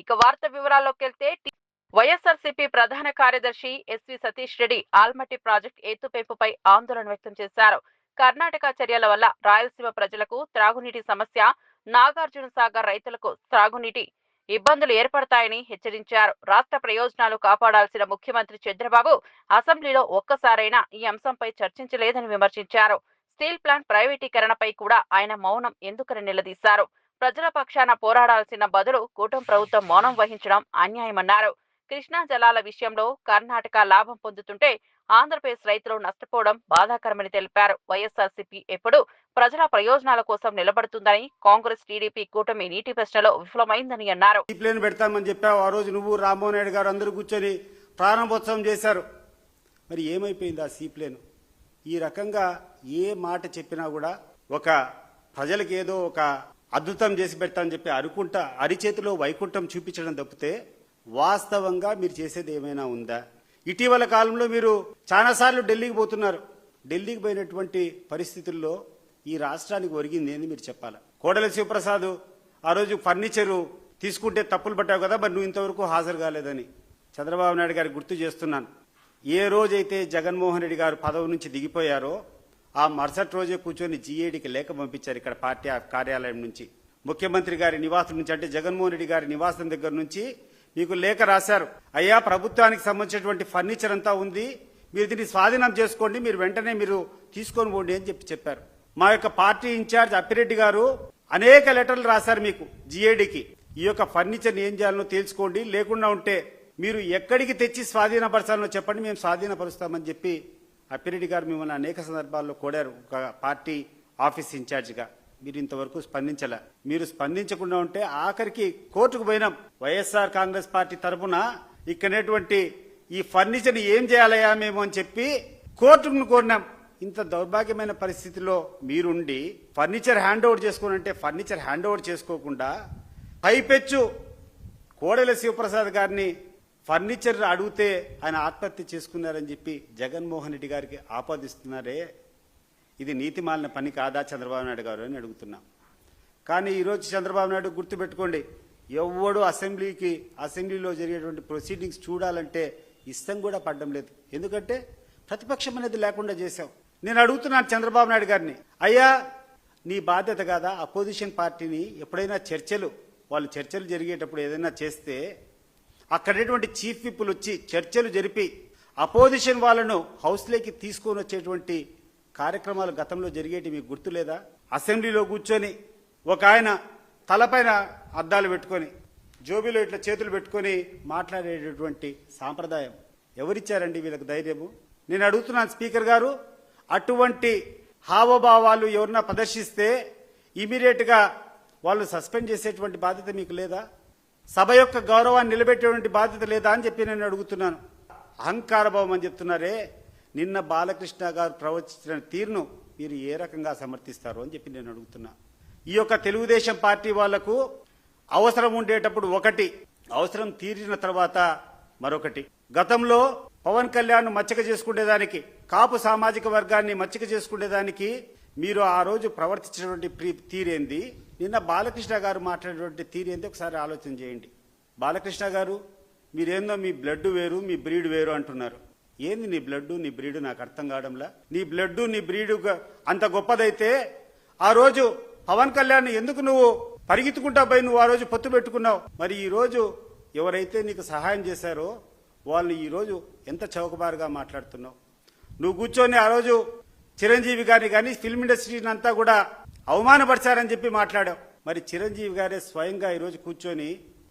ఇక వార్త వివరాల్లోకెళ్తే వైఎస్ఆర్సీపీ ప్రధాన కార్యదర్శి ఎస్వి సతీష్ రెడ్డి ఆల్మట్టి ప్రాజెక్టు ఎత్తుపేపుపై ఆందోళన వ్యక్తం చేశారు. కర్ణాటక చర్యల వల్ల రాయలసీమ ప్రజలకు త్రాగునీటి సమస్య, నాగార్జున సాగర్ రైతులకు త్రాగునీటి ఇబ్బందులు ఏర్పడతాయని హెచ్చరించారు. రాష్ట్ర ప్రయోజనాలు కాపాడాల్సిన ముఖ్యమంత్రి చంద్రబాబు అసెంబ్లీలో ఒక్కసారైనా ఈ అంశంపై చర్చించలేదని విమర్శించారు. స్టీల్ ప్లాంట్ ప్రైవేటీకరణపై కూడా ఆయన మౌనం ఎందుకని నిలదీశారు. ప్రజల పక్షాన పోరాడాల్సిన బదులు కూటమి ప్రభుత్వం మౌనం వహించడం అన్యాయమన్నారు. కృష్ణా జలాల విషయంలో కర్ణాటక లాభం పొందుతుంటే ఆంధ్రప్రదేశ్ రైతులు నష్టపోవడం బాధాకరమని తెలిపారు. వైఎస్ఆర్సీపీ ఎప్పుడు ప్రజల ప్రయోజనాల కోసం నిలబడుతుందని, కాంగ్రెస్ టీడీపీ కూటమి నీటి ప్రశ్నలో విఫలమైందని అన్నారు. పెడతామని చెప్పావు. ఆ రోజు నువ్వు రామ్మోహన్ రెడ్డి గారు అందరూ కూర్చొని ప్రారంభోత్సవం చేశారు. మరి ఏమైపోయింది ఆ సీప్లేన్? ఈ రకంగా ఏ మాట చెప్పినా కూడా ఒక ప్రజలకు ఏదో ఒక అద్భుతం చేసి పెడతామని చెప్పి అనుకుంటా అరిచేతిలో వైకుంఠం చూపించడం తప్పితే వాస్తవంగా మీరు చేసేది ఏమైనా ఉందా? ఇటీవల కాలంలో మీరు చాలాసార్లు ఢిల్లీకి పోతున్నారు. ఢిల్లీకి పోయినటువంటి పరిస్థితుల్లో ఈ రాష్ట్రానికి ఒరిగింది ఏంది మీరు చెప్పాలా? కోడెల శివప్రసాద్ ఆ రోజు ఫర్నిచరు తీసుకుంటే తప్పులు పట్టావు కదా, మరి నువ్వు ఇంతవరకు హాజరు కాలేదని చంద్రబాబు నాయుడు గారికి గుర్తు చేస్తున్నాను. ఏ రోజైతే జగన్మోహన్ రెడ్డి గారు పదవి నుంచి దిగిపోయారో ఆ మరుసటి రోజే కూర్చొని జీఏడీకి లేఖ పంపించారు. ఇక్కడ పార్టీ కార్యాలయం నుంచి ముఖ్యమంత్రి గారి నివాసం నుంచి, అంటే జగన్మోహన్ రెడ్డి గారి నివాసం దగ్గర నుంచి మీకు లేఖ రాశారు. అయ్యా, ప్రభుత్వానికి సంబంధించినటువంటి ఫర్నిచర్ అంతా ఉంది, మీరు దీన్ని స్వాధీనం చేసుకోండి, మీరు వెంటనే మీరు తీసుకొని పోండి అని చెప్పారు. మా యొక్క పార్టీ ఇన్ఛార్జ్ అప్పిరెడ్డి గారు అనేక లెటర్లు రాశారు మీకు జీఏడీకి. ఈ యొక్క ఫర్నిచర్ని ఏం చేయాలనో తెలుసుకోండి, లేకుండా ఉంటే మీరు ఎక్కడికి తెచ్చి స్వాధీనపరచాలనో చెప్పండి, మేము స్వాధీనపరుస్తామని చెప్పి అప్పిరెడ్డి గారు మిమ్మల్ని అనేక సందర్భాల్లో కోరారు ఒక పార్టీ ఆఫీస్ ఇన్ఛార్జిగా. మీరు ఇంతవరకు స్పందించలే. మీరు స్పందించకుండా ఉంటే ఆఖరికి కోర్టుకు పోయినాం. వైఎస్ఆర్ కాంగ్రెస్ పార్టీ తరఫున ఇక్కడటువంటి ఈ ఫర్నిచర్ని ఏం చేయాలయా మేము అని చెప్పి కోర్టును కోరినాం. ఇంత దౌర్భాగ్యమైన పరిస్థితిలో మీరుండి ఫర్నిచర్ హ్యాండ్ ఓవర్ చేసుకోనంటే ఫర్నిచర్ హ్యాండ్ ఓవర్ చేసుకోకుండా పైపెచ్చు కోడెల శివప్రసాద్ గారిని ఫర్నిచర్ అడిగితే ఆయన ఆత్మహత్య చేసుకున్నారని చెప్పి జగన్మోహన్ రెడ్డి గారికి ఆపాదిస్తున్నారే, ఇది నీతిమాలిన పని కాదా చంద్రబాబు నాయుడు గారు అని అడుగుతున్నాం. కానీ ఈరోజు చంద్రబాబు నాయుడు గుర్తుపెట్టుకోండి, ఎవడు అసెంబ్లీలో జరిగేటువంటి ప్రొసీడింగ్స్ చూడాలంటే ఇష్టం కూడా పడడం లేదు. ఎందుకంటే ప్రతిపక్షం అనేది లేకుండా చేశాం. నేను అడుగుతున్నాను చంద్రబాబు నాయుడు గారిని, అయ్యా నీ బాధ్యత కాదా అపోజిషన్ పార్టీని ఎప్పుడైనా వాళ్ళు చర్చలు జరిగేటప్పుడు ఏదైనా చేస్తే అక్కడేటువంటి చీఫ్ విప్పులు వచ్చి చర్చలు జరిపి అపోజిషన్ వాళ్ళను హౌస్లోకి తీసుకొని వచ్చేటువంటి కార్యక్రమాలు గతంలో జరిగేటి మీకు గుర్తులేదా? అసెంబ్లీలో కూర్చొని ఒక ఆయన తలపైన అద్దాలు పెట్టుకొని జోబీలో ఇట్లా చేతులు పెట్టుకొని మాట్లాడేటటువంటి సాంప్రదాయం ఎవరిచ్చారండి వీళ్ళకి ధైర్యము? నేను అడుగుతున్నాను స్పీకర్ గారు, అటువంటి హావభావాలు ఎవరన్నా ప్రదర్శిస్తే ఇమీడియట్గా వాళ్ళు సస్పెండ్ చేసేటువంటి బాధ్యత మీకు లేదా? సభ యొక్క గౌరవాన్ని నిలబెట్టేటువంటి బాధ్యత లేదా అని చెప్పి నేను అడుగుతున్నాను. అహంకార భావం అని చెప్తున్నారే, నిన్న బాలకృష్ణ గారు ప్రవచించిన తీరును మీరు ఏ రకంగా సమర్థిస్తారు అని చెప్పి నేను అడుగుతున్నా. ఈ యొక్క తెలుగుదేశం పార్టీ వాళ్లకు అవసరం ఉండేటప్పుడు ఒకటి, అవసరం తీరిన తర్వాత మరొకటి. గతంలో పవన్ కళ్యాణ్ మచ్చిక చేసుకునేదానికి, కాపు సామాజిక వర్గాన్ని మచ్చిక చేసుకునేదానికి మీరు ఆ రోజు ప్రవర్తించినటువంటి తీరేంది, నిన్న బాలకృష్ణ గారు మాట్లాడేటువంటి తీరేంది ఒకసారి ఆలోచన చేయండి. బాలకృష్ణ గారు, మీరేందో మీ బ్లడ్ వేరు మీ బ్రీడ్ వేరు అంటున్నారు. ఏంది నీ బ్లడ్ నీ బ్రీడ్ నాకు అర్థం కావడంలా. నీ బ్లడ్ నీ బ్రీడ్ అంత గొప్పదైతే ఆ రోజు పవన్ కళ్యాణ్ ఎందుకు నువ్వు పరిగెత్తుకుంటా పోయి నువ్వు ఆ రోజు పొత్తు పెట్టుకున్నావు? మరి ఈ రోజు ఎవరైతే నీకు సహాయం చేశారో వాళ్ళు ఈ రోజు ఎంత చౌకబారుగా మాట్లాడుతున్నావు? నువ్వు కూర్చొని ఆ రోజు చిరంజీవి గారిని కానీ ఫిల్మ్ ఇండస్ట్రీని అంతా కూడా అవమానపరిచారని చెప్పి మాట్లాడావు. మరి చిరంజీవి గారే స్వయంగా ఈ రోజు కూర్చొని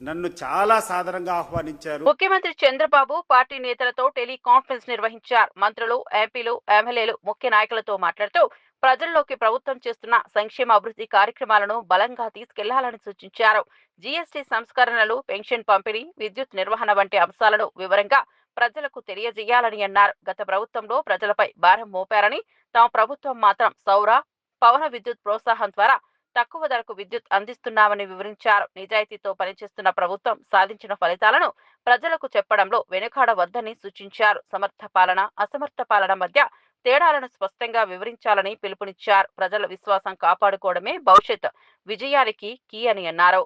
నన్ను చాలా సాధారణంగా ఆహ్వానించారు. ముఖ్యమంత్రి చంద్రబాబు పార్టీ నేతలతో టెలికాన్ఫరెన్స్ నిర్వహించారు. మంత్రులు, ఎంపీలు, ఎమ్మెల్యేలు ముఖ్య నాయకులతో మాట్లాడుతూ ప్రజల్లోకి ప్రభుత్వం చేస్తున్న సంక్షేమ అభివృద్ధి కార్యక్రమాలను బలంగా తీసుకెళ్లాలని సూచించారు. జీఎస్టీ సంస్కరణలు, పెన్షన్ పంపిణీ, విద్యుత్ నిర్వహణ వంటి అంశాలను వివరంగా ప్రజలకు తెలియజేయాలని అన్నారు. గత ప్రభుత్వంలో ప్రజలపై భారం మోపారని, తమ ప్రభుత్వం మాత్రం సౌర, పవన విద్యుత్ ప్రోత్సాహం ద్వారా తక్కువ ధరకు విద్యుత్ అందిస్తున్నామని వివరించారు. నిజాయితీతో పనిచేస్తున్న ప్రభుత్వం సాధించిన ఫలితాలను ప్రజలకు చెప్పడంలో వెనుకాడవద్దని సూచించారు. సమర్థ పాలన, అసమర్థ పాలన మధ్య తేడాలను స్పష్టంగా వివరించాలని పిలుపునిచ్చారు. ప్రజల విశ్వాసం కాపాడుకోవడమే భవిష్యత్ విజయానికి కీ అని అన్నారు.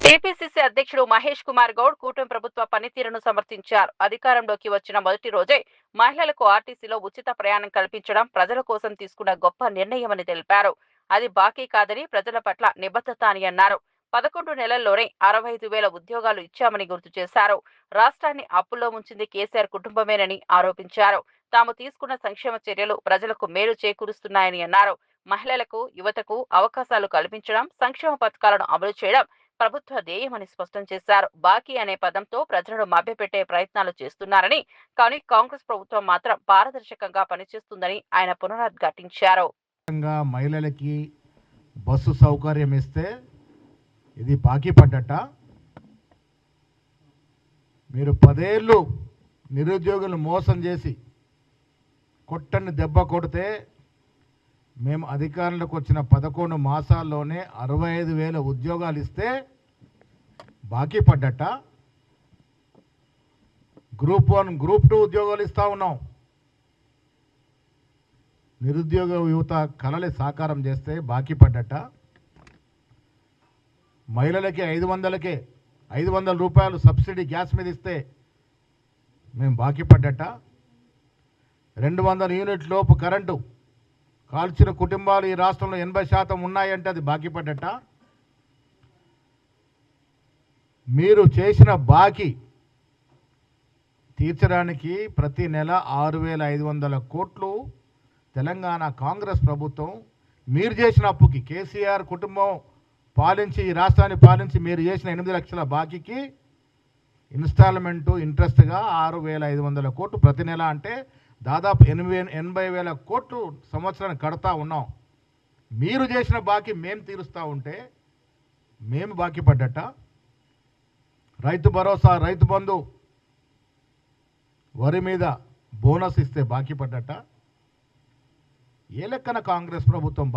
టీపీసీసీ అధ్యక్షుడు మహేష్ కుమార్ గౌడ్ కూటమి ప్రభుత్వ పనితీరును సమర్థించారు. అధికారంలోకి వచ్చిన మొదటి రోజే మహిళలకు ఆర్టీసీలో ఉచిత ప్రయాణం కల్పించడం ప్రజల కోసం తీసుకున్న గొప్ప నిర్ణయమని తెలిపారు. అది బాకీ కాదని ప్రజల పట్ల నిబద్ధత అని అన్నారు. 11 నెలల్లోనే 65,000 ఉద్యోగాలు ఇచ్చామని గుర్తు చేశారు. రాష్ట్రాన్ని అప్పుల్లో ముంచింది కేసీఆర్ కుటుంబమేనని ఆరోపించారు. తాము తీసుకున్న సంక్షేమ చర్యలు ప్రజలకు మేలు చేకూరుస్తున్నాయని అన్నారు. మహిళలకు, యువతకు అవకాశాలు కల్పించడం, సంక్షేమ పథకాలను అమలు చేయడం ప్రభుత్వ ధ్యేయమని స్పష్టం చేశారు. బాకీ అనే పదంతో ప్రజలను మభ్యపెట్టే ప్రయత్నాలు చేస్తున్నారని, కానీ కాంగ్రెస్ ప్రభుత్వం మాత్రం పారదర్శకంగా పనిచేస్తుందని ఆయన పునరుద్ఘాటించారు. మహిళలకి బస్సు సౌకర్యం ఇస్తే ఇది బాకీ పడ్డట. మీరు 10 ఏళ్ళు నిరుద్యోగులు మోసం చేసి కొట్టని దెబ్బ కొడితే మేము అధికారంలోకి వచ్చిన 11 మాసాల్లోనే 65,000 ఉద్యోగాలు ఇస్తే బాకీ పడ్డట. గ్రూప్ 1, గ్రూప్ 2 ఉద్యోగాలు ఇస్తా ఉన్నాం. నిరుద్యోగ యువత కలలు సాకారం చేస్తే బాకీ పడ్డట. మహిళలకి 500 రూపాయలు సబ్సిడీ గ్యాస్ మీద ఇస్తే మేము బాకీ పడ్డట. 200 యూనిట్ లోపు కరెంటు కాల్చిన కుటుంబాలు ఈ రాష్ట్రంలో 80% ఉన్నాయంటే అది బాకీ పడ్డట. మీరు చేసిన బాకీ తీర్చడానికి ప్రతి నెల 6,500 కోట్లు తెలంగాణ కాంగ్రెస్ ప్రభుత్వం మీరు చేసిన అప్పుకి, కేసీఆర్ కుటుంబం పాలించి ఈ రాష్ట్రాన్ని పాలించి మీరు చేసిన 8 లక్షల బాకీకి ఇన్స్టాల్మెంటు ఇంట్రెస్ట్గా 6,500 కోట్లు ప్రతి నెల, అంటే దాదాపు 80,000 కోట్లు సంవత్సరానికి కడతా ఉన్నాం. మీరు చేసిన బాకీ మేము తీరుస్తూ ఉంటే మేము బాకీ పడ్డట. రైతు భరోసా, రైతు బంధు, వరి మీద బోనస్ ఇస్తే బాకీ పడ్డట. ఏ లెక్కన కాంగ్రెస్ ప్రభుత్వం?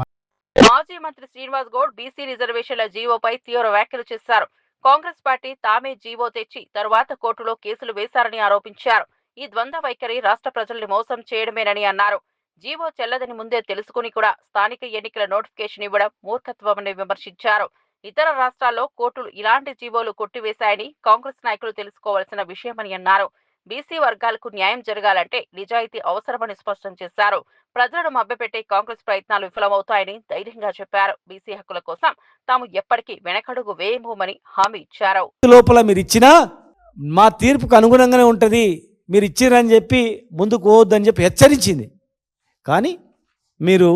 మాజీ మంత్రి శ్రీనివాస్ గౌడ్ బీసీ రిజర్వేషన్ల జీవోపై తీవ్ర వ్యాఖ్యలు చేశారు. కాంగ్రెస్ పార్టీ తామే జీవో తెచ్చి తరువాత కోర్టులో కేసులు వేశారని ఆరోపించారు. ఈ ద్వంద్వ వైఖరి రాష్ట్ర ప్రజల్ని మోసం చేయడమేనని అన్నారు. జీవో చెల్లదని ముందే తెలుసుకుని కూడా స్థానిక ఎన్నికల నోటిఫికేషన్ ఇవ్వడం మూర్ఖత్వమని విమర్శించారు. ఇతర రాష్ట్రాల్లో కోర్టులు ఇలాంటి జీవోలు కొట్టివేశాయని కాంగ్రెస్ నాయకులు తెలుసుకోవాల్సిన విషయమని అన్నారు. బీసీ వర్గాలకు న్యాయం జరగాలంటే నిజాయితీ అవసరమని స్పష్టం చేశారు. ప్రజలను మభ్యపెట్టే కాంగ్రెస్ ప్రయత్నాలు విఫలమవుతాయని ధైర్యంగా చెప్పారు. బీసీ హక్కుల కోసం తాము ఎప్పటికీ వెనకడుగు వేయమని హామీ ఇచ్చారు. లోపల మీరు ఇచ్చినా మా తీర్పుకు అనుగుణంగానే ఉంటుంది, మీరు ఇచ్చిరని చెప్పి ముందుకు పోవద్దని చెప్పి హెచ్చరించింది. కానీ మీరు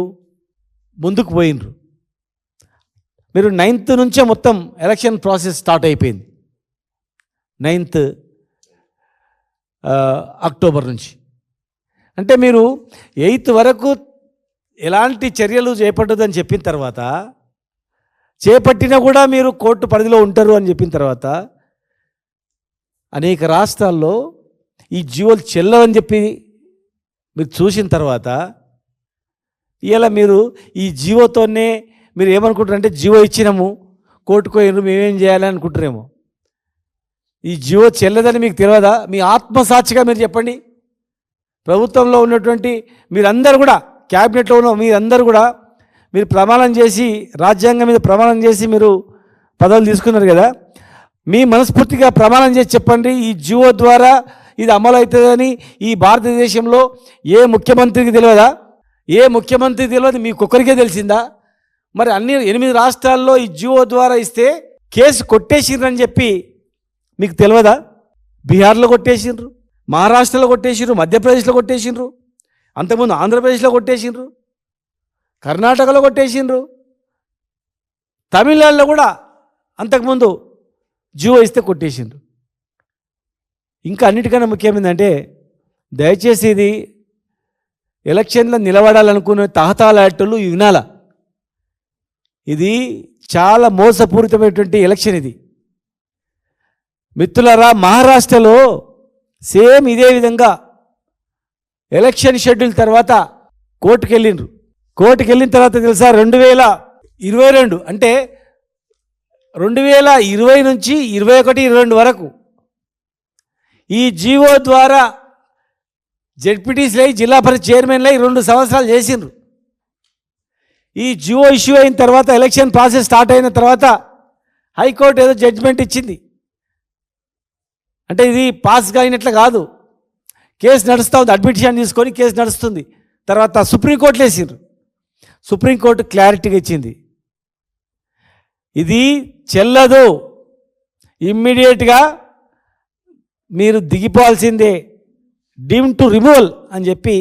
ముందుకు పోయినరు. మీరు 9th నుంచే మొత్తం ఎలక్షన్ ప్రాసెస్ స్టార్ట్ అయిపోయింది. 9th అక్టోబర్ నుంచి. అంటే మీరు 8th వరకు ఎలాంటి చర్యలు చేపట్టదని చెప్పిన తర్వాత, చేపట్టినా కూడా మీరు కోర్టు పరిధిలో ఉంటారు అని చెప్పిన తర్వాత, అనేక రాష్ట్రాల్లో ఈ జీవోలు చెల్లవని చెప్పి మీరు చూసిన తర్వాత, ఇలా మీరు ఈ జీవోతోనే మీరు ఏమనుకుంటారంటే జీవో ఇచ్చినాము, కోర్టుకు పోయినారు, మేమేం చేయాలని అనుకుంటారేమో. ఈ జీవో చెల్లదని మీకు తెలియదా? మీ ఆత్మసాక్షిగా మీరు చెప్పండి. ప్రభుత్వంలో ఉన్నటువంటి మీరందరూ కూడా, క్యాబినెట్లో ఉన్న మీరందరూ కూడా మీరు ప్రమాణం చేసి, రాజ్యాంగం మీద ప్రమాణం చేసి మీరు పదవులు తీసుకున్నారు కదా, మీ మనస్ఫూర్తిగా ప్రమాణం చేసి చెప్పండి, ఈ జీవో ద్వారా ఇది అమలు అవుతుందని ఈ భారతదేశంలో ఏ ముఖ్యమంత్రికి తెలియదా? ఏ ముఖ్యమంత్రికి తెలియదు, మీకొక్కరికే తెలిసిందా? మరి అన్ని 8 రాష్ట్రాల్లో ఈ జీవో ద్వారా ఇస్తే కేసు కొట్టేసిర్రని చెప్పి మీకు తెలియదా? బీహార్లో కొట్టేసిండ్రు, మహారాష్ట్రలో కొట్టేసిండ్రు, మధ్యప్రదేశ్లో కొట్టేసిండ్రు, అంతకుముందు ఆంధ్రప్రదేశ్లో కొట్టేసిండ్రు, కర్ణాటకలో కొట్టేసిండ్రు, తమిళనాడులో కూడా అంతకుముందు జీవో ఇస్తే కొట్టేసిండ్రు. ఇంకా అన్నిటికన్నా ముఖ్యమైందంటే, దయచేసి ఇది ఎలక్షన్లో నిలబడాలనుకునే తహతాలాటలు వినాల. ఇది చాలా మోసపూరితమైనటువంటి ఎలక్షన్. ఇది మిత్రులారా, మహారాష్ట్రలో సేమ్ ఇదే విధంగా ఎలక్షన్ షెడ్యూల్ తర్వాత కోర్టుకు వెళ్ళిన తర్వాత తెలుసా, 2022 అంటే 2020 నుంచి 21-22 వరకు ఈ జీవో ద్వారా జెడ్పీటీసీలై, జిల్లా పరిషత్ చైర్మన్లై 2 సంవత్సరాలు చేసిండ్రు. ఈ జీవో ఇష్యూ అయిన తర్వాత, ఎలక్షన్ ప్రాసెస్ స్టార్ట్ అయిన తర్వాత హైకోర్టు ఏదో జడ్జిమెంట్ ఇచ్చింది. అంటే ఇది పాస్ కాయినట్లు కాదు, కేసు నడుస్తూ ఉంది, అడ్మిషన్ తీసుకొని కేసు నడుస్తుంది. తర్వాత సుప్రీంకోర్టులో వేసిండ్రు, సుప్రీంకోర్టు క్లారిటీగా ఇచ్చింది, ఇది చెల్లదు, ఇమ్మీడియట్గా మీరు దిగిపోవాల్సిందే, డీమ్ టు రిమూవల్ అని చెప్పి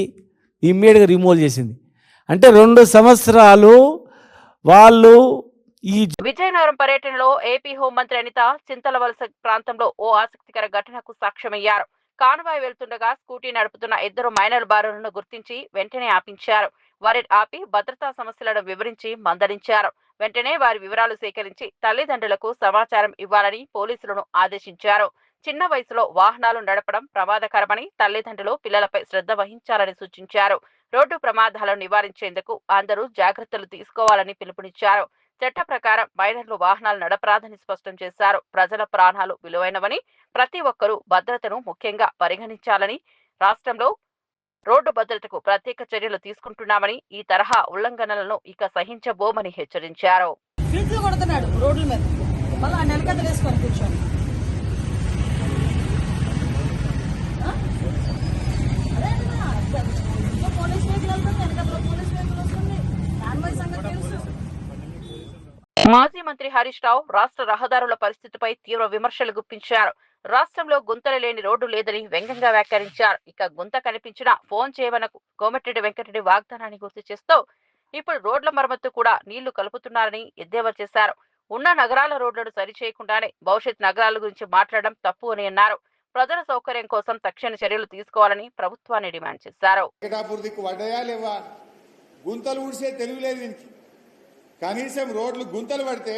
ఇమ్మీడియట్గా రిమూవల్ చేసింది. అంటే 2 సంవత్సరాలు వాళ్ళు ఈ విజయనగరం పర్యటనలో ఏపీ హోంమంత్రి అనిత చింతలవలస ప్రాంతంలో ఓ ఆసక్తికర ఘటనకు సాక్ష్యమయ్యారు. కాన్వాయ్ వెళ్తుండగా స్కూటీ నడుపుతున్న 2 మైనర్ బారులను గుర్తించి వెంటనే ఆపించారు. వారిని ఆపి భద్రతా సమస్యలను వివరించి మందలించారు. వెంటనే వారి వివరాలు సేకరించి తల్లిదండ్రులకు సమాచారం ఇవ్వాలని పోలీసులను ఆదేశించారు. చిన్న వయసులో వాహనాలు నడపడం ప్రమాదకరమని తల్లిదండ్రులు పిల్లలపై శ్రద్ధ వహించాలని సూచించారు. రోడ్డు ప్రమాదాలను నివారించేందుకు అందరూ జాగ్రత్తలు తీసుకోవాలని పిలుపునిచ్చారు. చట్ట ప్రకారం మైనర్లు వాహనాలు నడపరాదని స్పష్టం చేశారు. ప్రజల ప్రాణాలు విలువైనవని, ప్రతి ఒక్కరూ భద్రతను ముఖ్యంగా పరిగణించాలని, రాష్ట్రంలో రోడ్డు భద్రతకు ప్రత్యేక చర్యలు తీసుకుంటున్నామని, ఈ తరహా ఉల్లంఘనలను ఇక సహించబోమని హెచ్చరించారు. మాజీ మంత్రి హరీష్ రావు రాష్ట్ర రహదారుల పరిస్థితిపై తీవ్ర విమర్శలు గుప్పించారు. రాష్ట్రంలో గుంతలు లేని రోడ్డు లేదని వ్యంగ్యంగా వ్యాఖ్యానించారు. ఇక గుంత కనిపించినా ఫోన్ చేయమన్న కోమటిరెడ్డి వెంకటరెడ్డి వాగ్దానాన్ని గుర్తు చేస్తూ ఇప్పుడు రోడ్ల మరమ్మత్తు కూడా నీళ్లు కలుపుతున్నారని ఎద్దేవా చేశారు. ఉన్న నగరాల రోడ్లను సరిచేయకుండానే భవిష్యత్ నగరాల గురించి మాట్లాడడం తప్పు అని అన్నారు. ప్రజల సౌకర్యం కోసం తక్షణ చర్యలు తీసుకోవాలని ప్రభుత్వాన్ని డిమాండ్ చేశారు. కనీసం రోడ్లు గుంతలు పడితే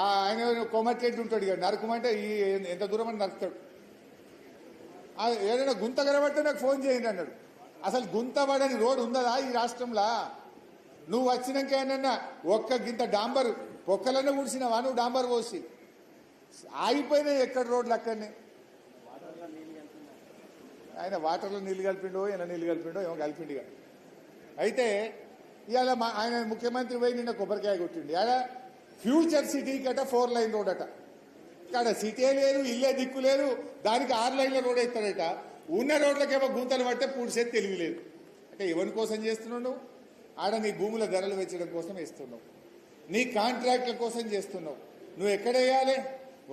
ఆయన కోమటిరెడ్డి ఉంటాడు, నరకమంటే ఎంత దూరం అని నరుకుతాడు. ఏదైనా గుంత కనబడితే నాకు ఫోన్ చేయండి అన్నాడు. అసలు గుంత పడని రోడ్డు ఉందా ఈ రాష్ట్రంలో? నువ్వు వచ్చినాక ఏమన్నా ఒక్క గింత డాంబరు పొక్కలన్నా కూర్చున్నావా? నువ్వు డాంబర్ పోసి ఆగిపోయినాయి ఎక్కడ రోడ్లు అక్కడనే. ఆయన వాటర్లో నీళ్ళు కలిపిండో ఏమైనా నీళ్ళు కలిపిండో ఏమో కలిపిండిగా. అయితే ఇవాళ ఆయన ముఖ్యమంత్రి పోయి నిన్న కొబ్బరికాయ కొట్టిండి. ఆడ ఫ్యూచర్ సిటీకి అట 4 లైన్ రోడ్ అట. ఇక్కడ సిటీ లేదు, ఇల్లే దిక్కు లేదు, దానికి 6 లైన్ల రోడ్ అవుతాడట. ఉన్న రోడ్లకేమో గుంతలు పడితే పూడ్చేది తెలివి లేదు. అంటే ఎవరి కోసం చేస్తున్నావు నువ్వు? ఆడ నీ భూముల ధరలు పెంచడం కోసం వేస్తున్నావు, నీ కాంట్రాక్ట్ల కోసం చేస్తున్నావు. నువ్వు ఎక్కడ వేయాలి?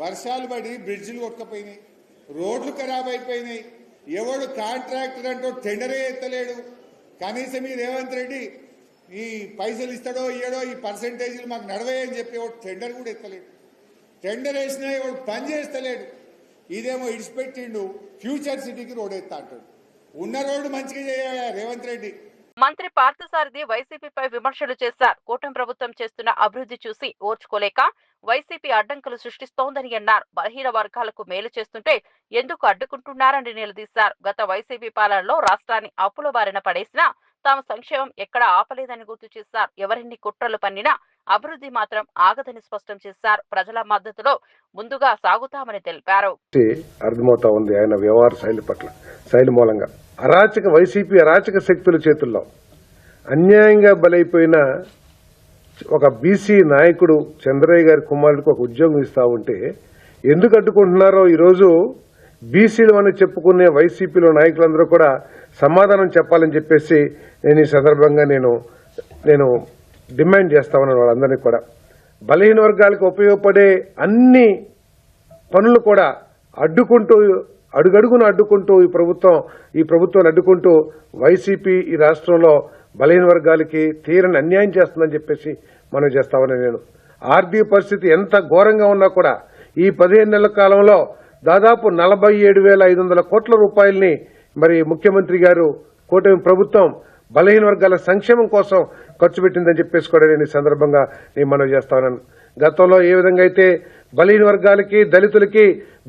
వర్షాలు పడి బ్రిడ్జిలు కొట్టుకపోయినాయి, రోడ్లు ఖరాబ్ అయిపోయినాయి. ఎవడు కాంట్రాక్టర్ అంటూ టెండరే ఎత్తలేడు. కనీసం ఈ రేవంత్ రెడ్డి ఈ పైసలు ఇస్తాడో ఇయ్యడో ఈ పర్సెంటేజీలు మాకు నడవేయని చెప్పి వాడు టెండర్ కూడా ఎత్తలేడు. టెండర్ వేసినా వాడు పని చేస్తలేడు. ఇదేమో ఇడిచిపెట్టిండు ఫ్యూచర్ సిటీకి రోడ్ ఎత్తా అంటాడు. ఉన్న రోడ్డు మంచిగా చేయాలి రేవంత్ రెడ్డి. మంత్రి పార్థసారథి వైసీపీపై విమర్శలు చేశారు. కూటమి ప్రభుత్వం చేస్తున్న అభివృద్ధి చూసి ఓర్చుకోలేక వైసీపీ అడ్డంకులు సృష్టిస్తోందని అన్నారు. బలహీన వర్గాలకు మేలు చేస్తుంటే ఎందుకు అడ్డుకుంటున్నారని నిలదీశారు. గత వైసీపీ పాలనలో రాష్ట్రాన్ని అప్పుల బారిన పడేసినా తాము సంక్షేమం ఎక్కడా ఆపలేదని గుర్తు చేశారు. ఎవరిన్ని కుట్రలు పన్నినా అభివృద్ధి మాత్రం ఆగదని స్పష్టం చేశారు. ప్రజల మద్దతులో ముందుగా సాగుతామని తెలిపారు. అర్థమవుతా ఉంది ఆయన వ్యవహార శైలి మూలంగా వైసీపీ అరాచక శక్తుల చేతుల్లో అన్యాయంగా బలైపోయిన ఒక బీసీ నాయకుడు చంద్రయ్య గారి కుమారుడికి ఒక ఉద్యోగం ఇస్తా ఉంటే ఎందుకు అడ్డుకుంటున్నారో ఈరోజు బీసీలు అని చెప్పుకునే వైసీపీలో నాయకులందరూ కూడా సమాధానం చెప్పాలని చెప్పేసి నేను ఈ సందర్భంగా నేను డిమాండ్ చేస్తా ఉన్నాను. వాళ్ళందరినీ కూడా బలహీన వర్గాలకు ఉపయోగపడే అన్ని పనులు కూడా అడ్డుకుంటూ అడుగడుగును అడ్డుకుంటూ ఈ ప్రభుత్వాన్ని అడ్డుకుంటూ వైసీపీ ఈ రాష్ట్రంలో బలహీన వర్గాలకి తీరని అన్యాయం చేస్తుందని చెప్పేసి మనం చేస్తామని నేను. ఆర్థిక పరిస్థితి ఎంత ఘోరంగా ఉన్నా కూడా ఈ 15 నెలల కాలంలో దాదాపు 47,500 కోట్ల రూపాయలని మరి ముఖ్యమంత్రి గారు కూటమి ప్రభుత్వం బలహీన వర్గాల సంక్షేమం కోసం ఖర్చు పెట్టిందని చెప్పేసి కూడా నేను ఈ సందర్భంగా నేను మనవి చేస్తా ఉన్నాను. గతంలో ఏ విధంగా అయితే బలహీన వర్గాలకి దళితులకి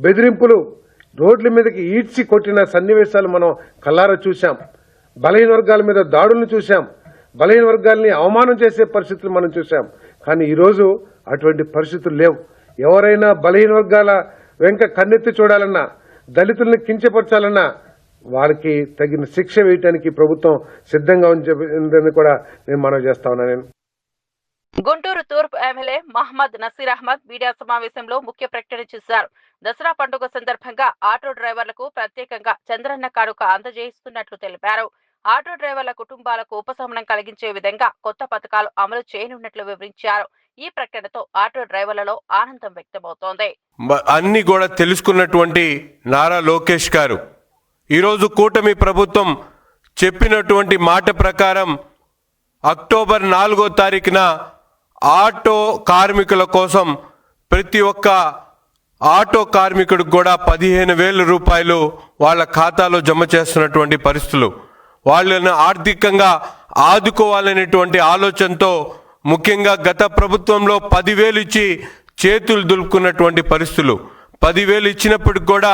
బెదిరింపులు రోడ్ల మీదకి ఈడ్చి కొట్టిన సన్నివేశాలు మనం కల్లారా చూశాం. బలహీన వర్గాల మీద దాడులను చూశాం. బలహీన వర్గాల్ని అవమానం చేసే పరిస్థితులు మనం చూశాం. కానీ ఈరోజు అటువంటి పరిస్థితులు లేవు. ఎవరైనా బలహీన వర్గాల వెంక కన్నెత్తి చూడాలన్నా, దళితుల్ని కించపరచాలన్నా వాళ్ళకి తగిన శిక్ష వేయడానికి ప్రభుత్వం సిద్ధంగా ఉందని కూడా నేను మనవి చేస్తా ఉన్నాను. గుంటూరు తూర్పు ఎమ్మెల్యే మహమ్మద్ నసీర్ అహ్మద్ మీడియా సమావేశంలో ముఖ్య ప్రకటన చేశారు. దసరా పండుగ సందర్భంగా ఆటో డ్రైవర్లకు ప్రత్యేకంగా చంద్రన్న కానుక అందజేస్తున్నట్లు తెలిపారు. ఆటో డ్రైవర్ల కుటుంబాలకు ఉపశమనం కలిగించే విధంగా కొత్త పథకాలు అమలు చేయనున్నట్లు వివరించారు. ఈ ప్రకటనతో ఆటో డ్రైవర్లలో ఆనందం వ్యక్తమవుతోంది. అన్ని కూడా తెలుసుకున్నటువంటి నారా లోకేష్ గారు ఈరోజు కూటమి ప్రభుత్వం చెప్పినటువంటి మాట ప్రకారం అక్టోబర్ 4వ తారీఖున ఆటో కార్మికుల కోసం ప్రతి ఒక్క ఆటో కార్మికుడికి కూడా 15,000 రూపాయలు వాళ్ళ ఖాతాలో జమ చేస్తున్నటువంటి పరిస్థితులు. వాళ్ళని ఆర్థికంగా ఆదుకోవాలనేటువంటి ఆలోచనతో ముఖ్యంగా గత ప్రభుత్వంలో 10,000 ఇచ్చి చేతులు దులుపుకున్నటువంటి పరిస్థితులు. 10,000 ఇచ్చినప్పటికి కూడా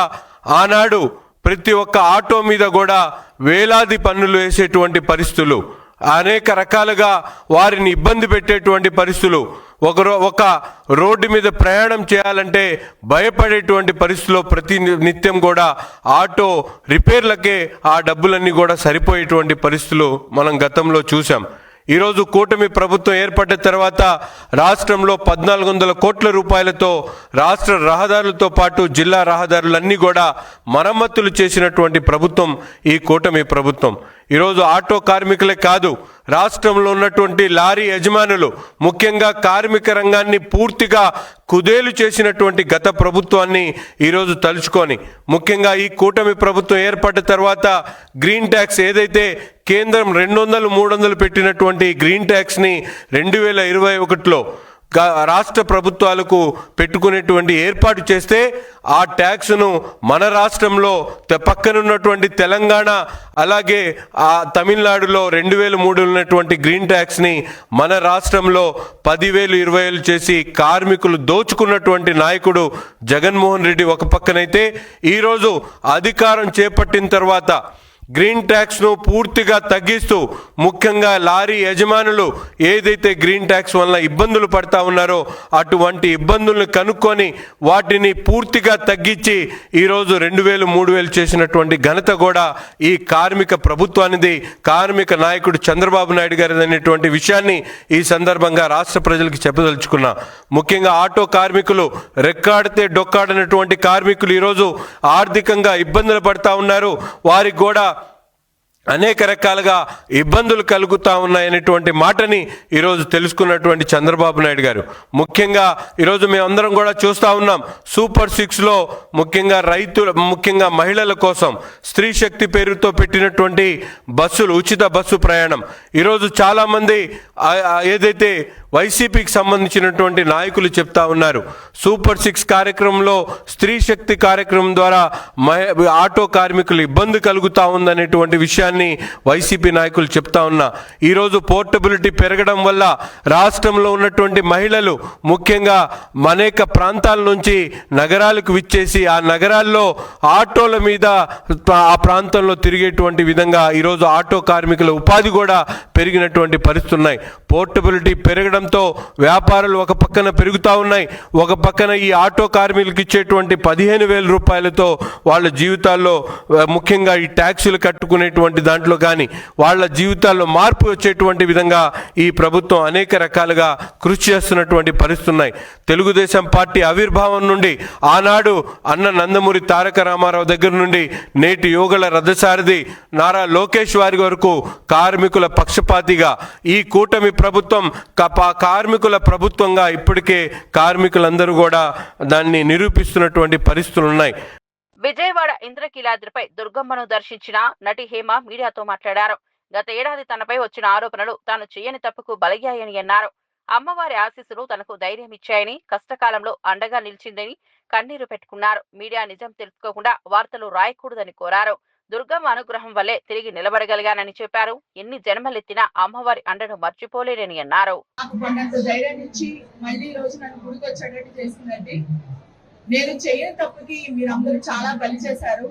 ఆనాడు ప్రతి ఒక్క ఆటో మీద కూడా వేలాది పన్నులు వేసేటువంటి పరిస్థితులు, అనేక రకాలుగా వారిని ఇబ్బంది పెట్టేటువంటి పరిస్థితులు, ఒక రోడ్డు మీద ప్రయాణం చేయాలంటే భయపడేటువంటి పరిస్థితిలో ప్రతి నిత్యం కూడా ఆటో రిపేర్లకే ఆ డబ్బులన్నీ కూడా సరిపోయేటువంటి పరిస్థితులు మనం గతంలో చూసాం. ఈరోజు కూటమి ప్రభుత్వం ఏర్పడిన తర్వాత రాష్ట్రంలో 1,400 కోట్ల రూపాయలతో రాష్ట్ర రహదారులతో పాటు జిల్లా రహదారులన్నీ కూడా మరమ్మతులు చేసినటువంటి ప్రభుత్వం ఈ కూటమి ప్రభుత్వం. ఈరోజు ఆటో కార్మికులే కాదు, రాష్ట్రంలో ఉన్నటువంటి లారీ యజమానులు, ముఖ్యంగా కార్మిక రంగాన్ని పూర్తిగా కుదేలు చేసినటువంటి గత ప్రభుత్వాన్ని ఈరోజు తలుచుకొని, ముఖ్యంగా ఈ కూటమి ప్రభుత్వం ఏర్పడిన తర్వాత గ్రీన్ ట్యాక్స్ ఏదైతే కేంద్రం 200, 300 పెట్టినటువంటి గ్రీన్ ట్యాక్స్ని 2021లో రాష్ట్ర ప్రభుత్వాలకు పెట్టుకునేటువంటి ఏర్పాటు చేస్తే ఆ ట్యాక్స్ను మన రాష్ట్రంలో పక్కనున్నటువంటి తెలంగాణ అలాగే ఆ తమిళనాడులో 2003 ఉన్నటువంటి గ్రీన్ ట్యాక్స్ని మన రాష్ట్రంలో 10,000, 20,000 చేసి కార్మికులు దోచుకున్నటువంటి నాయకుడు జగన్మోహన్ రెడ్డి ఒక పక్కనైతే, ఈరోజు అధికారం చేపట్టిన తర్వాత గ్రీన్ ట్యాక్స్ను పూర్తిగా తగ్గిస్తూ ముఖ్యంగా లారీ యజమానులు ఏదైతే గ్రీన్ ట్యాక్స్ వల్ల ఇబ్బందులు పడతా ఉన్నారో అటువంటి ఇబ్బందులను కనుక్కొని వాటిని పూర్తిగా తగ్గించి ఈరోజు 2,000, 3,000 చేసినటువంటి ఘనత కూడా ఈ కార్మిక ప్రభుత్వానిది, కార్మిక నాయకుడు చంద్రబాబు నాయుడు గారి అనేటువంటి విషయాన్ని ఈ సందర్భంగా రాష్ట్ర ప్రజలకు చెప్పదలుచుకున్నా. ముఖ్యంగా ఆటో కార్మికులు రెక్కాడితే డొక్కాడనటువంటి కార్మికులు ఈరోజు ఆర్థికంగా ఇబ్బందులు పడతా ఉన్నారు. వారికి కూడా అనేక రకాలుగా ఇబ్బందులు కలుగుతూ ఉన్నాయనేటువంటి మాటని ఈరోజు తెలుసుకున్నటువంటి చంద్రబాబు నాయుడు గారు, ముఖ్యంగా ఈరోజు మేమందరం కూడా చూస్తూ ఉన్నాం. సూపర్ 6లో ముఖ్యంగా మహిళల కోసం స్త్రీ శక్తి పేరుతో పెట్టినటువంటి బస్సులు, ఉచిత బస్సు ప్రయాణం ఈరోజు చాలామంది ఏదైతే వైసీపీకి సంబంధించినటువంటి నాయకులు చెప్తా ఉన్నారు, సూపర్ 6 కార్యక్రమంలో స్త్రీ శక్తి కార్యక్రమం ద్వారా ఆటో కార్మికులు ఇబ్బంది కలుగుతూ ఉందనేటువంటి విషయాన్ని వైసీపీ నాయకులు చెప్తా ఉన్నా. ఈరోజు పోర్టబిలిటీ పెరగడం వల్ల రాష్ట్రంలో ఉన్నటువంటి మహిళలు ముఖ్యంగా అనేక ప్రాంతాల నుంచి నగరాలకు విచ్చేసి ఆ నగరాల్లో ఆటోల మీద ఆ ప్రాంతంలో తిరిగేటువంటి విధంగా ఈరోజు ఆటో కార్మికుల ఉపాధి కూడా పెరిగినటువంటి పరిస్థితులు ఉన్నాయి. పోర్టబిలిటీ పెరగడంతో వ్యాపారాలు ఒక పక్కన పెరుగుతూ ఉన్నాయి, ఒక పక్కన ఈ ఆటో కార్మికులకు ఇచ్చేటువంటి 15,000 రూపాయలతో వాళ్ళ జీవితాల్లో ముఖ్యంగా ఈ ట్యాక్సులు కట్టుకునేటువంటి దాంట్లో కానీ వాళ్ళ జీవితాల్లో మార్పు వచ్చేటువంటి విధంగా ఈ ప్రభుత్వం అనేక రకాలుగా కృషి చేస్తున్నటువంటి పరిస్థితులు ఉన్నాయి. తెలుగుదేశం పార్టీ ఆవిర్భావం నుండి ఆనాడు అన్న నందమూరి తారక రామారావు దగ్గర నుండి నేటి యోగల రథసారథి నారా లోకేష్ వారి వరకు కార్మికుల పక్షపాతిగా ఈ కూటమి ప్రభుత్వం కార్మికుల ప్రభుత్వంగా ఇప్పటికే కార్మికులందరూ కూడా దాన్ని నిరూపిస్తున్నటువంటి పరిస్థితులు ఉన్నాయి. విజయవాడ ఇంద్రకీలాద్రిపై దుర్గమ్మను దర్శించిన నటి హేమ మీడియాతో మాట్లాడారు. గత ఏడాది తనపై వచ్చిన ఆరోపణలు తాను చేయని తప్పుకు బలయ్యాయని అన్నారు. అమ్మవారి ఆశీస్సులు తనకు ధైర్యం ఇచ్చాయని, కష్టకాలంలో అండగా నిలిచిందని కన్నీరు పెట్టుకున్నారు. మీడియా నిజం తెలుసుకోకుండా వార్తలు రాయకూడదని కోరారు. దుర్గమ్మ అనుగ్రహం వల్లే తిరిగి నిలబడగలిగానని చెప్పారు. ఎన్ని జన్మలెత్తినా అమ్మవారి అండను మర్చిపోలేనని అన్నారు. నేను చేయని తప్పుకి మీరందరూ చాలా బలి చేశారు.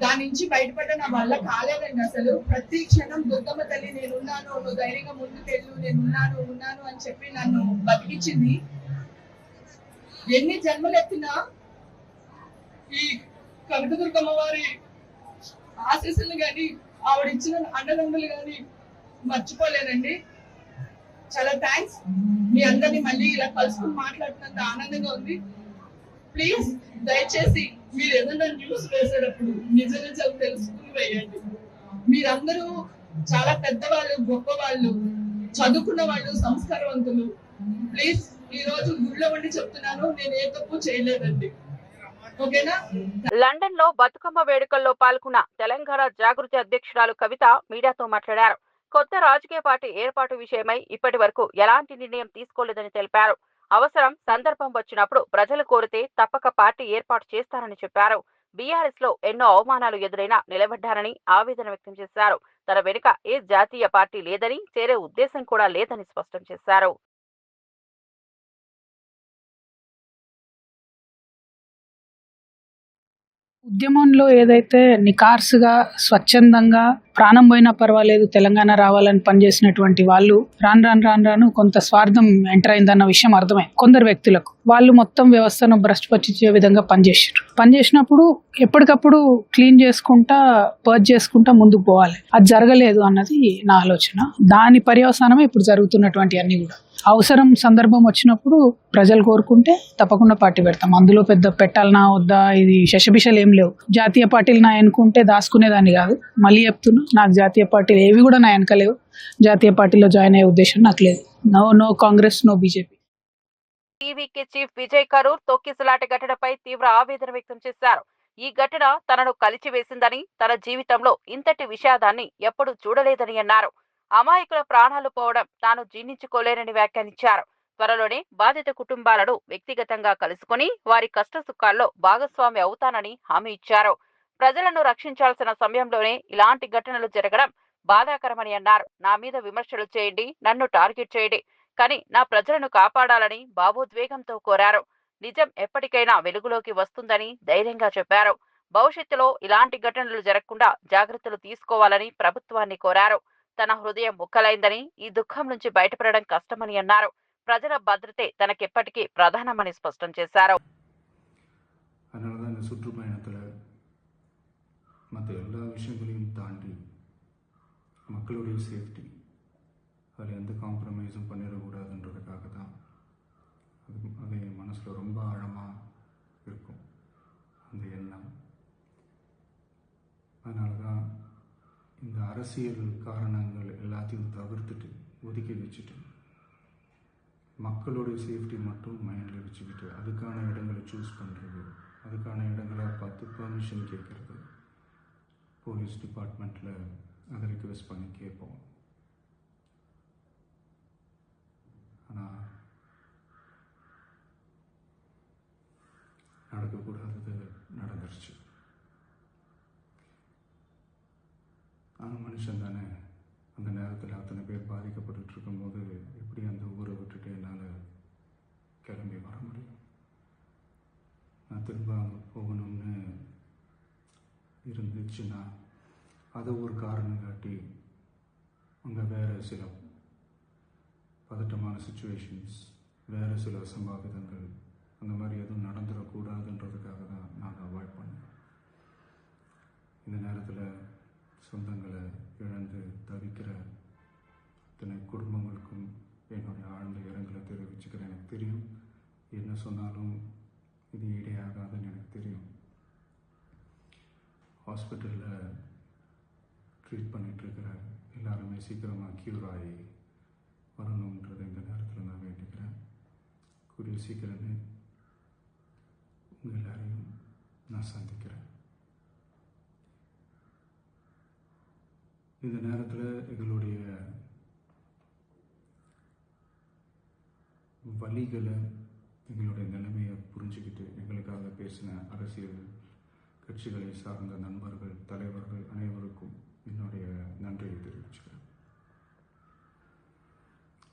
దాని నుంచి బయటపడ్డ నా వల్ల కాలేదండి. అసలు ప్రతి క్షణం దుర్గమ్మ తల్లి నేనున్నాను, నువ్వు ధైర్యంగా ముందుకెళ్ళు, ఉన్నాను అని చెప్పి నన్ను బతికించింది. ఎన్ని జన్మలెత్తినా ఈ కనకదుర్గమ్మ వారి ఆశీస్సులు గాని ఆవిడ ఇచ్చిన అండదండలు గాని మర్చిపోలేనండి. చాలా థ్యాంక్స్. మీ అందరినీ మళ్ళీ ఇలా కలుసుకుని మాట్లాడుతున్నంత ఆనందంగా ఉంది. ప్లీజ్ దయచేసి మీరు ఏదైనా న్యూస్ వేసేటప్పుడు నిజ నిజాలు తెలుసుకుని వేయండి. మీరందరూ చాలా పెద్దవాళ్ళు, గొప్ప వాళ్ళు, చదువుకున్న వాళ్ళు, సంస్కారవంతులు. ప్లీజ్ ఈ రోజు గుళ్ళో ఉండి చెప్తున్నాను, నేను ఏ తప్పు చేయలేదండి. ఓకేనా? లండన్ లో బతుకమ్మ వేడుకల్లో పాల్గొన్న తెలంగాణ జాగృతి అధ్యక్షురాలు కవిత మీడియాతో మాట్లాడారు. కొత్త రాజకీయ పార్టీ ఏర్పాటు విషయమై ఇప్పటి వరకు ఎలాంటి నిర్ణయం తీసుకోలేదని తెలిపారు. అవసరం, సందర్భం వచ్చినప్పుడు ప్రజలు కోరితే తప్పక పార్టీ ఏర్పాటు చేస్తారని చెప్పారు. బీఆర్ఎస్ లో ఎన్నో అవమానాలు ఎదురైనా నిలబడ్డారని ఆవేదన వ్యక్తం చేశారు. తన వెనుక ఏ జాతీయ పార్టీ లేదని, చేరే ఉద్దేశం కూడా లేదని స్పష్టం చేశారు. ఉద్యమంలో ఏదైతే నికార్సుగా, స్వచ్ఛందంగా ప్రాణం పోయినా పర్వాలేదు తెలంగాణ రావాలని పనిచేసినటువంటి వాళ్ళు రాను కొంత స్వార్థం ఎంటర్ అయిందన్న విషయం అర్థమైంది కొందరు వ్యక్తులకు. వాళ్ళు మొత్తం వ్యవస్థను భ్రష్టుపట్టించే విధంగా పనిచేసినప్పుడు ఎప్పటికప్పుడు క్లీన్ చేసుకుంటా, పర్చ్ చేసుకుంటా ముందుకు పోవాలి. అది జరగలేదు అన్నది నా ఆలోచన. దాని పర్యవసానమే ఇప్పుడు జరుగుతున్నటువంటి అన్ని కూడా. అవసరం, సందర్భం వచ్చినప్పుడు ప్రజలు కోరుకుంటే తప్పకుండా పార్టీ పెడతాం. అందులో పెద్ద పెట్టాలనా వద్దా, ఇది శశబిషలు ఏం లేవు. జాతీయ పార్టీలు నా ఎన్నుకుంటే దాచుకునేదాన్ని కాదు. మళ్ళీ చెప్తున్నా, నాకు జాతీయ పార్టీలు ఏవి కూడా నా వెనకలేవు. జాతీయ పార్టీలో జాయిన్ అయ్యే ఉద్దేశం నాకు లేదు. No Congress, no BJP. టీవీకి చీఫ్ విజయ్ కరూర్ తొక్కిసలాట ఘటనపై తీవ్ర ఆవేదన వ్యక్తం చేశారు. ఈ ఘటన తనను కలిచివేసిందని, తన జీవితంలో ఇంతటి విషాదాన్ని ఎప్పుడూ చూడలేదని అన్నారు. అమాయకుల ప్రాణాలు పోవడం తాను జీర్ణించుకోలేనని వ్యాఖ్యానించారు. త్వరలోనే బాధిత కుటుంబాలను వ్యక్తిగతంగా కలుసుకుని వారి కష్టసుఖాల్లో భాగస్వామి అవుతానని హామీ ఇచ్చారు. ప్రజలను రక్షించాల్సిన సమయంలోనే ఇలాంటి ఘటనలు జరగడం బాధాకరమని అన్నారు. నా మీద విమర్శలు చేయండి, నన్ను టార్గెట్ చేయండి, కానీ నా ప్రజలను కాపాడాలని భావోద్వేగంతో కోరారు. నిజం ఎప్పటికైనా వెలుగులోకి వస్తుందని ధైర్యంగా చెప్పారు. భవిష్యత్తులో ఇలాంటి ఘటనలు జరగకుండా జాగ్రత్తలు తీసుకోవాలని ప్రభుత్వాన్ని కోరారు. తన హృదయం ముక్కలైందని, ఈ దుఃఖం నుంచి బయటపడడం కష్టమని అన్నారు. ప్రజల భద్రతే తనకెప్పటికీ ప్రధానమని స్పష్టం చేశారు. அதனால தான் இந்த சுற்றுப்பயணத்தில் மற்ற எல்லா விஷயங்களையும் தாண்டி மக்களுடைய சேஃப்டி, அதில் எந்த காம்ப்ரமைஸும் பண்ணிடக்கூடாதுன்றதுக்காக தான் அது என் மனசில் ரொம்ப ஆழமாக இருக்கும் அந்த எண்ணம். அதனால தான் இந்த அரசியல் காரணங்கள் எல்லாத்தையும் தவிர்த்துட்டு, ஒதுக்கி வச்சுட்டு, மக்களுடைய சேஃப்டி மட்டும் மைண்டில் வச்சுக்கிட்டு அதுக்கான இடங்களை சூஸ் பண்ணுறது, அதுக்கான இடங்களை பார்த்து பர்மிஷன் கேட்குறது, போலீஸ் டிபார்ட்மெண்ட்டில் அதை ரிக்வெஸ்ட் பண்ணி கேட்போம். ஆனால் நடக்கக்கூடாதது நடந்துருச்சு. ஆனால் மனுஷன் தானே. அந்த நேரத்தில் அத்தனை பேர் பாதிக்கப்பட்டு இருக்கும்போது எப்படி அந்த ஊரை விட்டுட்டு என்னால் கிளம்பி வர முடியும்? நான் திரும்ப அங்கே போகணும்னு இருந்துச்சுன்னா அதை ஒரு காரணம் காட்டி அங்கே வேறு சில பதட்டமான சுச்சுவேஷன்ஸ், வேறு சில அசம்பாவிதங்கள் அந்த மாதிரி எதுவும் நடந்துடக்கூடாதுன்றதுக்காக தான் நான் அவாய்ட் பண்ணேன். இந்த நேரத்தில் சொந்தங்களை இழந்து தவிக்கிற அத்தனை குடும்பங்களுக்கும் என்னுடைய ஆழ்ந்த இரங்கலை தெரிவிச்சுக்கிறேன். எனக்கு தெரியும், என்ன சொன்னாலும் இது ஈடையாகாதுன்னு எனக்கு தெரியும். ஹாஸ்பிட்டலில் ட்ரீட் பண்ணிகிட்ருக்கிற எல்லாருமே சீக்கிரமாக க்யூர் ஆகி வரணுன்றதை இந்த நேரத்தில் நான் வேண்டிக்கிறேன். கூடிய சீக்கிரமே உங்கள் எல்லாரையும் நான் சந்திக்கிறேன். இந்த நேரத்தில் எங்களுடைய வலிகளை, எங்களுடைய நிலைமையை புரிஞ்சுக்கிட்டு எங்களுக்காக பேசின அரசியல் கட்சிகளை சார்ந்த நண்பர்கள், தலைவர்கள் அனைவருக்கும் என்னுடைய நன்றியை தெரிவிச்சுக்கிறேன்.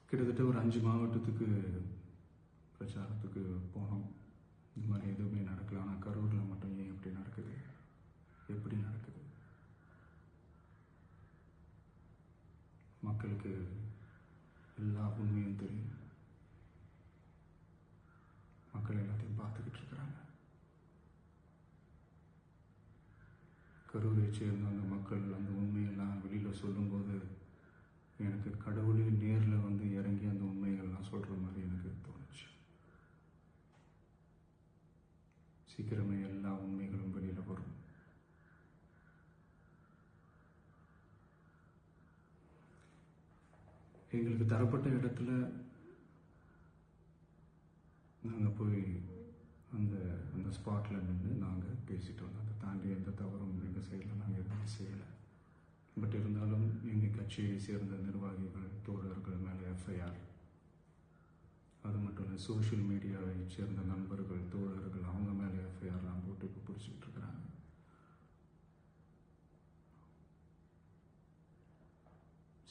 கிட்டத்தட்ட ஒரு 5 மாவட்டத்துக்கு பிரச்சாரத்துக்கு போனோம். இந்த மாதிரி எதுவுமே நடக்கல. ஆனால் கரூரில் மட்டும் ஏன் எப்படி நடக்குது, எப்படி நடக்குது? மக்களுக்கு எல்லா உண்மையும் தெரியும். மக்கள் எல்லாத்தையும் பார்த்துக்கிட்டு இருக்கிறாங்க. கரூரை சேர்ந்த அந்த மக்கள் அந்த உண்மையெல்லாம் வெளியில் சொல்லும்போது எனக்கு கடவுளே நேரில் வந்து இறங்கி அந்த உண்மைகள்லாம் சொல்கிற மாதிரி எனக்கு தோணுச்சு. சீக்கிரமே எல்லா உண்மைகளும் வெளியில் வரும். எங்களுக்கு தரப்பட்ட இடத்துல நாங்கள் போய் அந்த அந்த ஸ்பாட்டில் நின்று நாங்கள் பேசிட்டு வந்தோம். அதை தாண்டி எந்த தவறும் எங்கள் சைடில் நாங்கள் எதுவும் செய்யலை. பட் இருந்தாலும் எங்கள் கட்சியை சேர்ந்த நிர்வாகிகள் தோழர்கள் மேலே எஃப்ஐஆர், அது மட்டும் இல்லை சோஷியல் மீடியாவை சேர்ந்த நண்பர்கள் தோழர்கள் அவங்க மேலே எஃப்ஐஆர்லாம் போட்டு இப்போ பிடிச்சிட்டு இருக்கிறாங்க.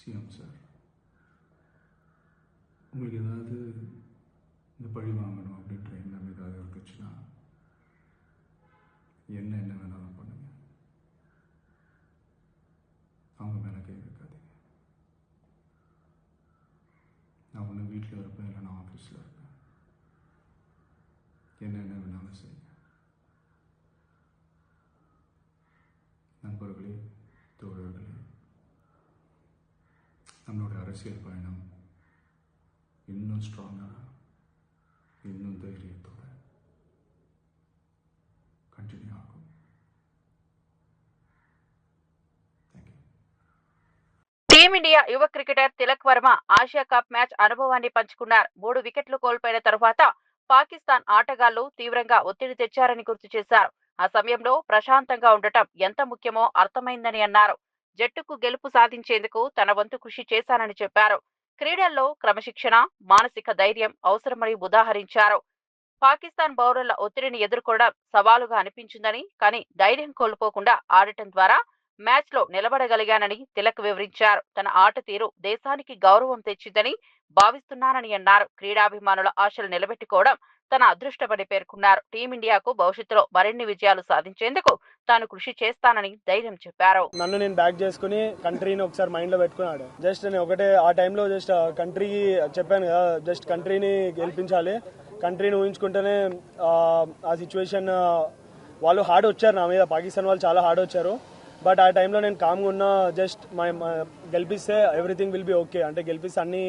சிஎம் சார், உங்களுக்கு ஏதாவது இந்த பழி வாங்கணும் அப்படின்ற எண்ணம் ஏதாவது இருந்துச்சுன்னா என்ன வேணாலும் பண்ணுங்க. அவங்க மேலே கை வைக்காதீங்க. நான் ஒன்று வீட்டில் இருப்பேன், இல்லை நான் ஆஃபீஸில் இருப்பேன். என்ன வேணாலும் செய்யுங்க. நண்பர்களே, தோழர்களே, நம்மளோட அரசியல் பயணம் இன்னும் ஸ்ட்ராங்காக, இன்னும் தைரியத்தோட కంటిన్యూ ఆகும். టీమిండియా యువ cricketer Tilak Varma Asia cup match అనుభవాన్ని పంచుకున్నారు. 3 వికెట్లు కోల్పోయిన తరువాత పాకిస్తాన్ ఆటగాళ్లు తీవ్రంగా ఒత్తిడి తెచ్చారని గుర్తు చేశారు. ఆ సమయంలో ప్రశాంతంగా ఉండటం ఎంత ముఖ్యమో అర్థమైందని అన్నారు. జట్టుకు గెలుపు సాధించేందుకు తన వంతు కృషి చేశానని చెప్పారు. క్రీడల్లో క్రమశిక్షణ, మానసిక ధైర్యం అవసరమని ఉదాహరించారు. పాకిస్తాన్ బౌలర్ల ఒత్తిడిని ఎదుర్కోవడం సవాలుగా అనిపించిందని, కానీ ధైర్యం కోల్పోకుండా ఆడటం ద్వారా మ్యాచ్ లో నిలబడగలిగానని తిలక్ వివరించారు. తన ఆట తీరు దేశానికి గౌరవం తెచ్చిందని భావిస్తున్నానని అన్నారు. క్రీడాభిమానుల ఆశలు నిలబెట్టుకోవడం తన అదృష్టమని పేర్కొన్నారు. టీమిండియాకు భవిష్యత్తులో మరిన్ని విజయాలు సాధించేందుకు తాను కృషి చేస్తానని ధైర్యం చెప్పారు. నన్ను నేను బ్యాక్ చేసుకుని కంట్రీని ఒకసారి మైండ్ లో పెట్టుకున్నాడు. జస్ట్ నేను ఒకటే ఆ టైంలో జస్ట్ కంట్రీకి చెప్పాను కదా, జస్ట్ కంట్రీని గెలిపించాలి, కంట్రీని ఊహించుకుంటేనే ఆ సిచ్యువేషన్ వాళ్ళు హార్డ్ వచ్చారు నా మీద, పాకిస్తాన్ వాళ్ళు చాలా హార్డ్ వచ్చారు. బట్ ఆ టైంలో నేను కామ్గా ఉన్నా, జస్ట్ గెలిపిస్తే ఎవ్రీథింగ్ విల్ బి ఓకే, అంటే గెలిపిస్తే అన్ని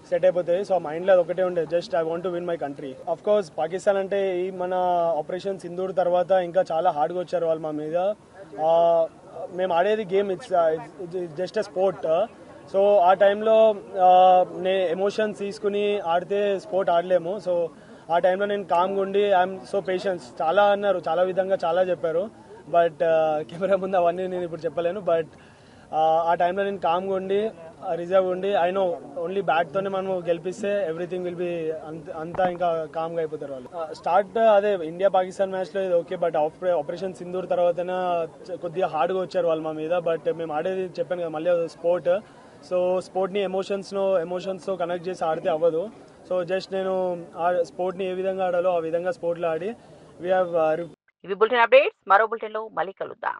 సెట్ అయిపోతాయి. సో మైండ్లో అది ఒకటే ఉండే, just I want to win my country. Of course Pakistan అంటే ఈ మన ఆపరేషన్ సింధూర్ తర్వాత ఇంకా చాలా హార్డ్గా వచ్చారు వాళ్ళు మా మీద. మేము ఆడేది game, it's just a sport. So ఆ టైంలో ఎమోషన్స్ తీసుకుని ఆడితే స్పోర్ట్ ఆడలేము. సో ఆ టైంలో నేను కామ్గా ఉండి ఐఎమ్ సో పేషెన్స్, చాలా అన్నారు, చాలా విధంగా చాలా చెప్పారు. బట్ కెమెరా ముందు అవన్నీ నేను ఇప్పుడు చెప్పలేను. బట్ ఆ టైంలో నేను కామ్గా ఉండి రిజర్వ్ ఉండి, ఐ నో ఓన్లీ బ్యాట్తోనే మనం గెలిపిస్తే ఎవ్రీథింగ్ విల్ బి అంతా ఇంకా కామ్గా అయిపోతారు వాళ్ళు. స్టార్ట్ అదే ఇండియా పాకిస్తాన్ మ్యాచ్లో ఇది ఓకే, బట్ ఆపరేషన్ సింధూర్ తర్వాతనే కొద్దిగా హార్డ్గా వచ్చారు వాళ్ళు మా మీద. బట్ మేము ఆడేది చెప్పాను కదా మళ్ళీ స్పోర్ట్. సో స్పోర్ట్ని ఎమోషన్స్తో కనెక్ట్ చేసి ఆడితే అవ్వదు. సో జస్ట్ నేను స్పోర్ట్ని ఏ విధంగా ఆడాలో ఆ విధంగా స్పోర్ట్లో ఆడి ఇవి బులెటిన్ అప్డేట్స్. మరో బులెటిన్లో మళ్ళీ కలుద్దాం.